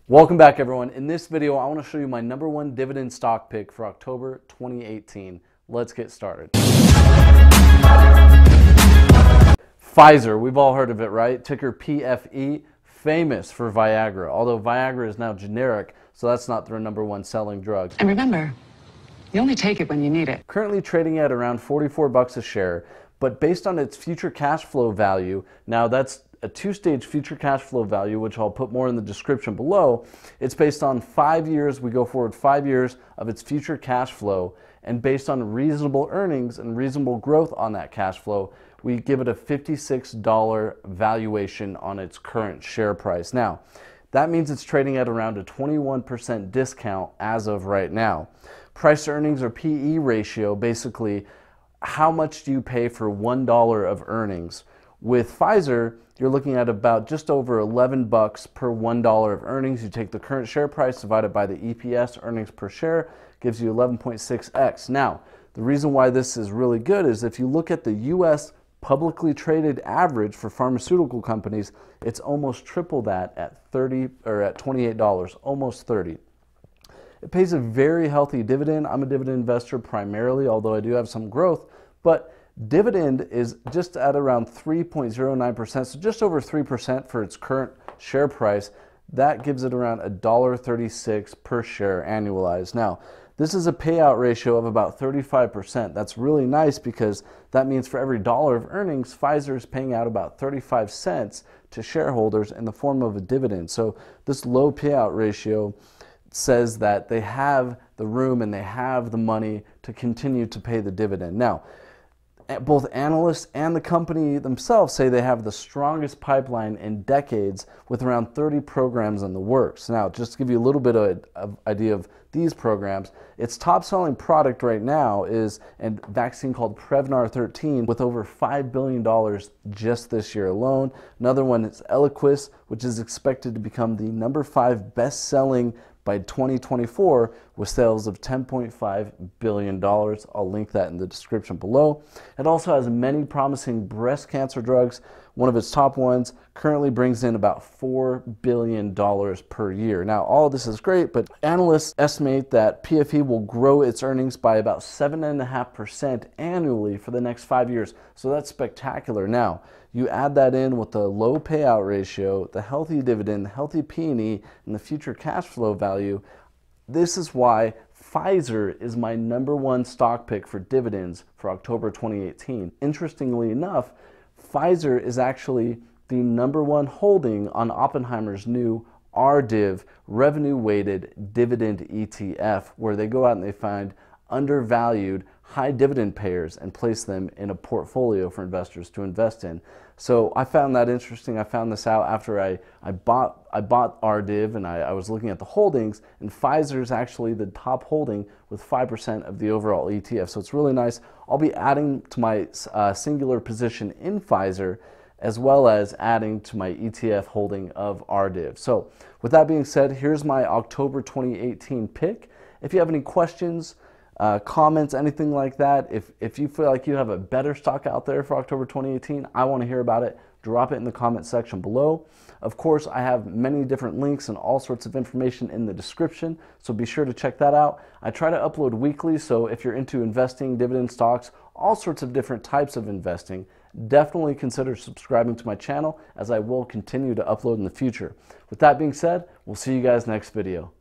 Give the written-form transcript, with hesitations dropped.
Welcome back, everyone. In this video, I want to show you my #1 dividend stock pick for October 2018. Let's get started. Pfizer, we've all heard of it, right? Ticker PFE, famous for Viagra, although Viagra is now generic, so that's not their #1 selling drug. And remember, you only take it when you need it. Currently trading at around 44 bucks a share, but based on its future cash flow value, now that's a two-stage future cash flow value, which I'll put more in the description below. It's based on 5 years, we go forward 5 years of its future cash flow, and based on reasonable earnings and reasonable growth on that cash flow, we give it a $56 valuation on its current share price. Now, that means it's trading at around a 21% discount as of right now. Price to earnings, or PE ratio, basically how much do you pay for $1 of earnings? With Pfizer, you're looking at about just over 11 bucks per $1 of earnings. You take the current share price divided by the EPS, earnings per share, gives you 11.6x. Now, the reason why this is really good is if you look at the US publicly traded average for pharmaceutical companies, it's almost triple that at $28, almost 30. It pays a very healthy dividend. I'm a dividend investor primarily, although I do have some growth, but Dividend is just at around 3.09%, so just over 3% for its current share price. That gives it around $1.36 per share annualized. Now, this is a payout ratio of about 35%. That's really nice because that means for every dollar of earnings, Pfizer is paying out about 35 cents to shareholders in the form of a dividend. So this low payout ratio says that they have the room and they have the money to continue to pay the dividend. Now, both analysts and the company themselves say they have the strongest pipeline in decades with around 30 programs in the works. Now, just to give you a little bit of idea of these programs, its top selling product right now is a vaccine called Prevnar 13 with over $5 billion just this year alone. Another one is Eliquis, which is expected to become the #5 best-selling by 2024 with sales of $10.5 billion. I'll link that in the description below. It also has many promising breast cancer drugs. One of its top ones currently brings in about $4 billion per year. Now, all of this is great, but analysts estimate that PFE will grow its earnings by about 7.5% annually for the next 5 years. So that's spectacular. Now, you add that in with the low payout ratio, the healthy dividend, the healthy P&E, and the future cash flow value. This is why Pfizer is my #1 stock pick for dividends for October 2018. Interestingly enough, Pfizer is actually the #1 holding on Oppenheimer's new RDIV, revenue-weighted dividend ETF, where they go out and they find undervalued high dividend payers and place them in a portfolio for investors to invest in. So I found that interesting. I found this out after I bought RDIV and I was looking at the holdings, and Pfizer is actually the top holding with 5% of the overall ETF. So it's really nice. I'll be adding to my singular position in Pfizer, as well as adding to my ETF holding of RDIV. So with that being said, here's my October 2018 pick. If you have any questions, comments, anything like that, if you feel like you have a better stock out there for October 2018, I want to hear about it. Drop it in the comment section below. Of course, I have many different links and all sorts of information in the description, so be sure to check that out. I try to upload weekly, so if you're into investing, dividend stocks, all sorts of different types of investing, definitely consider subscribing to my channel, as I will continue to upload in the future. With that being said, we'll see you guys next video.